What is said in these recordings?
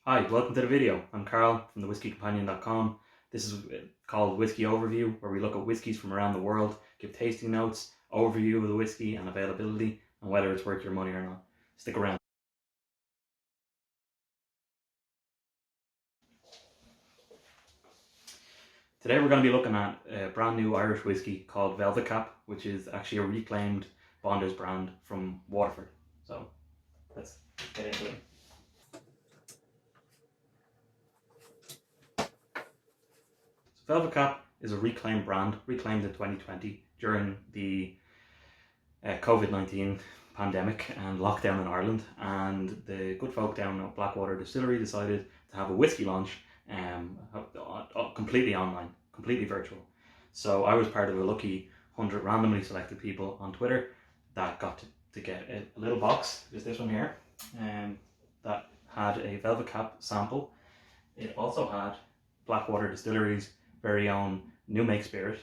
Hi, welcome to the video. I'm Carl from thewhiskeycompanion.com. This is called Whiskey Overview, where we look at whiskies from around the world, give tasting notes, overview of the whiskey and availability, and whether it's worth your money or not. Stick around. Today we're going to be looking at a brand new Irish whiskey called Velvet Cap, which is actually a reclaimed Bonders brand from Waterford. So let's get into it. So Velvet Cap is a reclaimed brand, reclaimed in 2020 during the COVID-19 pandemic and lockdown in Ireland, and the good folk down at Blackwater Distillery decided to have a whiskey launch completely online, completely virtual. So I was part of a lucky 100 randomly selected people on Twitter that got to get a little box. There's this one here, that had a Velvet Cap sample. It also had Blackwater Distillery's very own new make spirit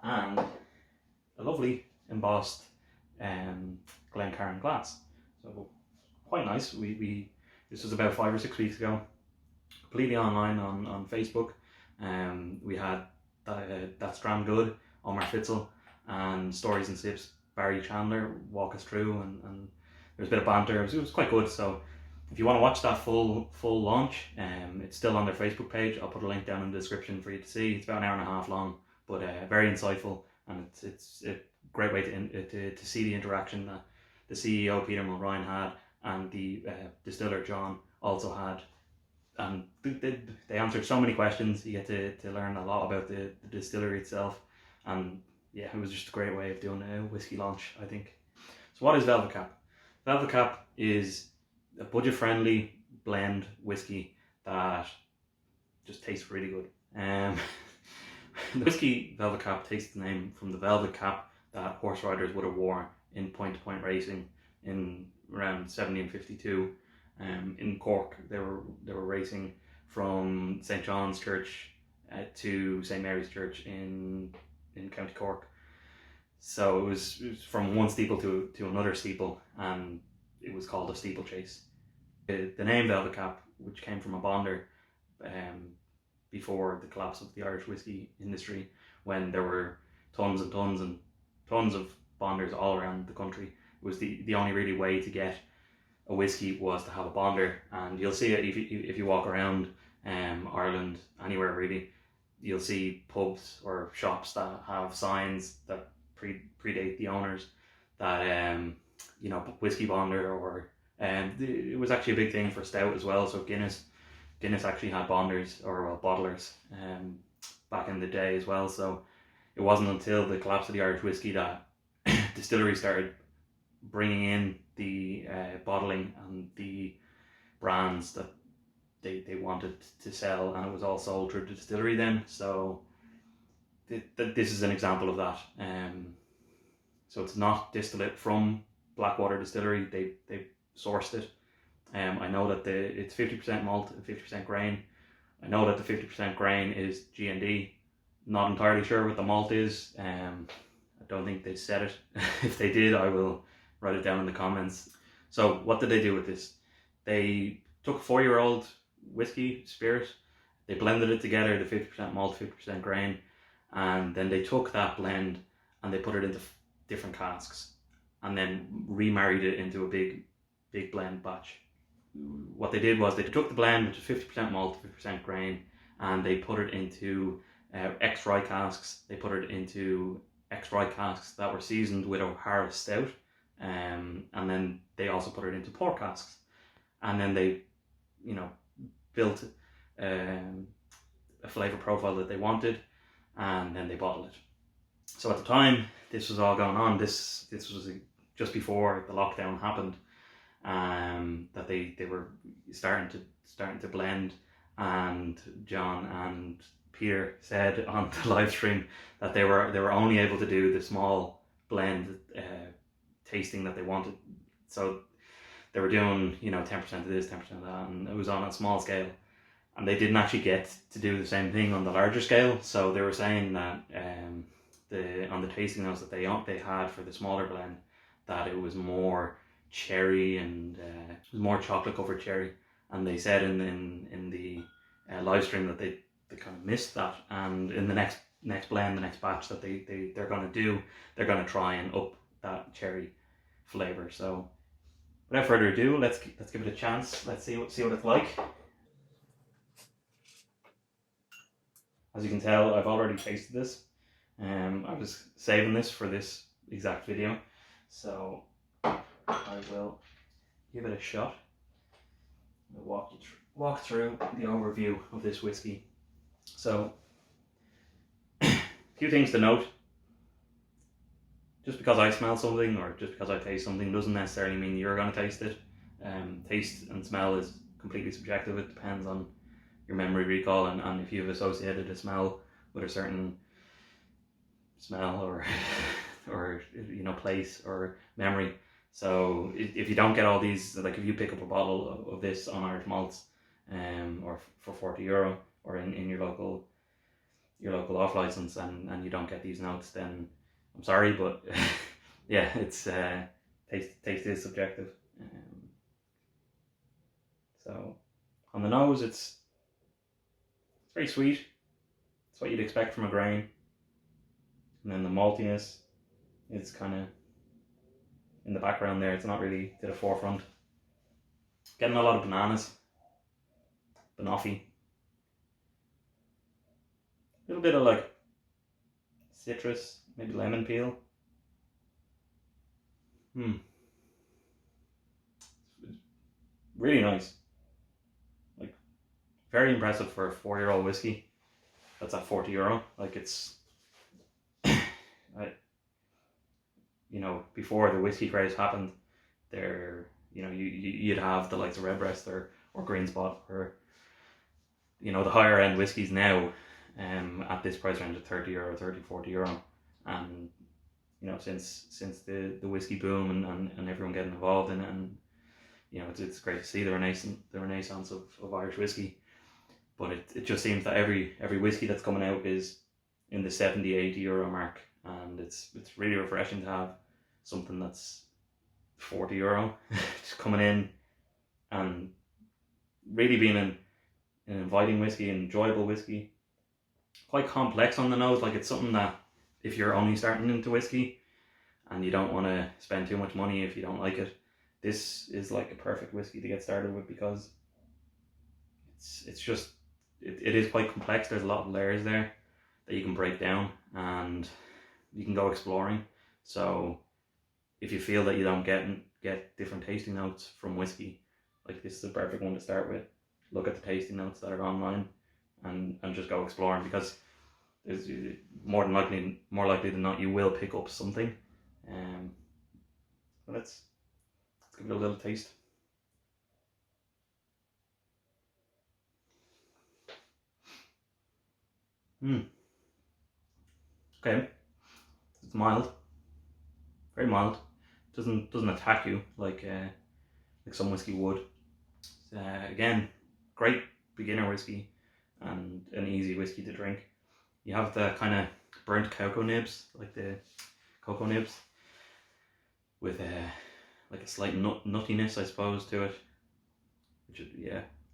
and a lovely embossed Glencairn glass. So quite nice. This was about 5 or 6 weeks ago, completely online on Facebook. We had that Strand Good, Omar Fitzel, and Stories and Sips, Barry Chandler walk us through, and there was a bit of banter. It was quite good. So if you want to watch that full launch, it's still on their Facebook page. I'll put a link down in the description for you to see. It's about an hour and a half long, but very insightful, and it's a great way to see the interaction that the CEO Peter Mulrine had and the distiller John also had, and they answered so many questions. You get to learn a lot about the distillery itself, and yeah, it was just a great way of doing a whiskey launch, I think. So what is Velvet Cap? Velvet Cap is a budget-friendly blend whiskey that just tastes really good. The whiskey Velvet Cap takes its name from the velvet cap that horse riders would have worn in point-to-point racing in around 1752. In Cork, they were racing from St John's Church to St Mary's Church in County Cork. So it was from one steeple to another steeple, and it was called a steeplechase. The name Velvet Cap, which came from a bonder before the collapse of the Irish whiskey industry, when there were tons and tons and tons of bonders all around the country. It was the only really way to get a whiskey was to have a bonder, and you'll see it if you walk around Ireland, anywhere really. You'll see pubs or shops that have signs that predate the owners that whiskey bonder, or it was actually a big thing for stout as well. So Guinness actually had bonders, or bottlers, back in the day as well. So it wasn't until the collapse of the Irish whiskey that distilleries started bringing in the bottling and the brands that they wanted to sell, and it was all sold through the distillery then. So this is an example of that. So it's not distillate from Blackwater Distillery. They sourced it. I know that it's 50% malt and 50% grain. I know that the 50% grain is G&D. Not entirely sure what the malt is. I don't think they said it. If they did, I will write it down in the comments. So what did they do with this? They took a 4-year-old whiskey spirit, they blended it together, the 50% malt, 50% grain, and then they took that blend and they put it into different casks and then remarried it into a big blend batch. What they did was they took the blend, which is 50% malt, 50% grain, and they put it into ex-rye casks. They put it into ex-rye casks that were seasoned with O'Hara Stout, and then they also put it into port casks, and then they built a flavor profile that they wanted, and then they bottled it. So at the time this was all going on, this was just before the lockdown happened, that they were starting to blend, and John and Peter said on the live stream that they were only able to do the small blend tasting that they wanted. So they were doing 10% of this, 10% of that, and it was on a small scale, and they didn't actually get to do the same thing on the larger scale. So they were saying that on the tasting notes that they had for the smaller blend, that it was more cherry and more chocolate covered cherry, and they said in the live stream that they kind of missed that, and in the next blend, the next batch that they're going to do, they're going to try and up that cherry flavor. So without further ado, let's give it a chance. Let's see what it's like. As you can tell, I've already tasted this. I was saving this for this exact video, so I will give it a shot. I'll walk through the overview of this whiskey. So, a few things to note. Just because I smell something or just because I taste something doesn't necessarily mean you're going to taste it. Taste and smell is completely subjective. It depends on your memory recall and if you've associated a smell with a certain smell or place or memory. So if you don't get all these, like if you pick up a bottle of this on Irish malts or for €40 or in your local off license and you don't get these notes, then I'm sorry, but yeah, it's taste is subjective. So on the nose, it's very sweet. It's what you'd expect from a grain. And then the maltiness is kind of in the background there. It's not really to the forefront. Getting a lot of bananas, banoffee. A little bit of like citrus, maybe lemon peel. Really nice. Like, very impressive for a 4-year-old whiskey. That's at €40. Like, it's before the whiskey craze happened, you'd have the likes of Redbreast or Green Spot, or the higher end whiskies now at this price range of €30, €40, and since the whiskey boom and everyone getting involved in it, and it's great to see the renaissance of Irish whiskey. But it just seems that every whiskey that's coming out is in the €70-80 mark, and it's really refreshing to have something that's €40 just coming in and really being an inviting whiskey, an enjoyable whiskey. Quite complex on the nose. Like, it's something that if you're only starting into whiskey and you don't want to spend too much money if you don't like it, this is like a perfect whiskey to get started with, because it is quite complex. There's a lot of layers there that you can break down and you can go exploring. So if you feel that you don't get different tasting notes from whiskey, like, this is a perfect one to start with. Look at the tasting notes that are online and just go exploring, because there's more likely than not you will pick up something. So let's give it a little taste. Okay, it's mild, very mild. Doesn't attack you like some whiskey would. Again, great beginner whiskey and an easy whiskey to drink. You have the kind of burnt cocoa nibs, like the cocoa nibs, with like a slight nuttiness, I suppose, to it.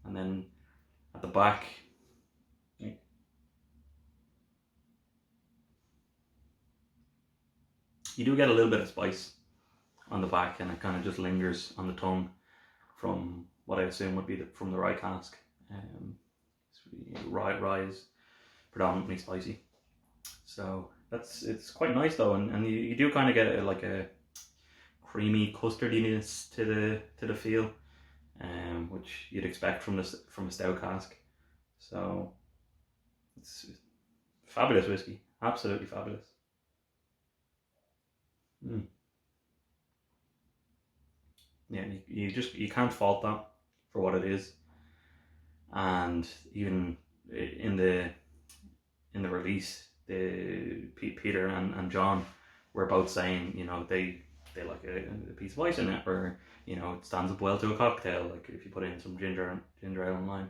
And then at the back, you do get a little bit of spice on the back, and it kind of just lingers on the tongue from what I assume would be from the rye cask. Rye is predominantly spicy, so it's quite nice though, and you do kind of get a creamy custardiness to the feel, which you'd expect from a stout cask. So it's fabulous whiskey, absolutely fabulous. Yeah, you can't fault that for what it is. And even in the release, Peter and John were both saying, they like a piece of ice in it, or it stands up well to a cocktail, like if you put in some ginger ale and lime.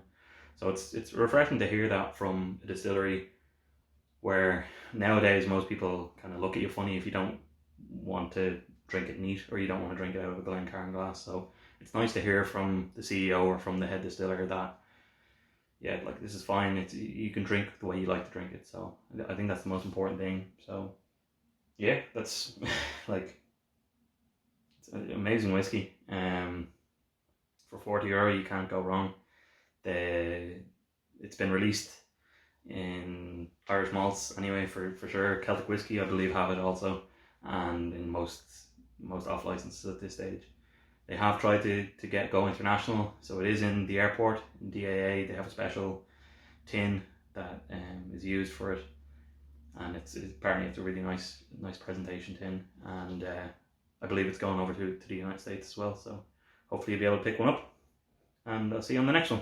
So it's refreshing to hear that from a distillery where nowadays most people kind of look at you funny if you don't want to drink it neat, or you don't want to drink it out of a Glencairn glass. So it's nice to hear from the CEO or from the head distiller that, yeah, like this is fine. It's, you can drink the way you like to drink it. So I think that's the most important thing. So yeah, that's like, it's an amazing whiskey. For €40 you can't go wrong. It's been released in Irish malts anyway, for sure. Celtic whiskey I believe have it also, and in most off licenses at this stage. They have tried to go international, so it is in the airport in DAA. They have a special tin that is used for it, and it's apparently it's a really nice presentation tin, and I believe it's going over to the United States as well. So hopefully you'll be able to pick one up, and I'll see you on the next one.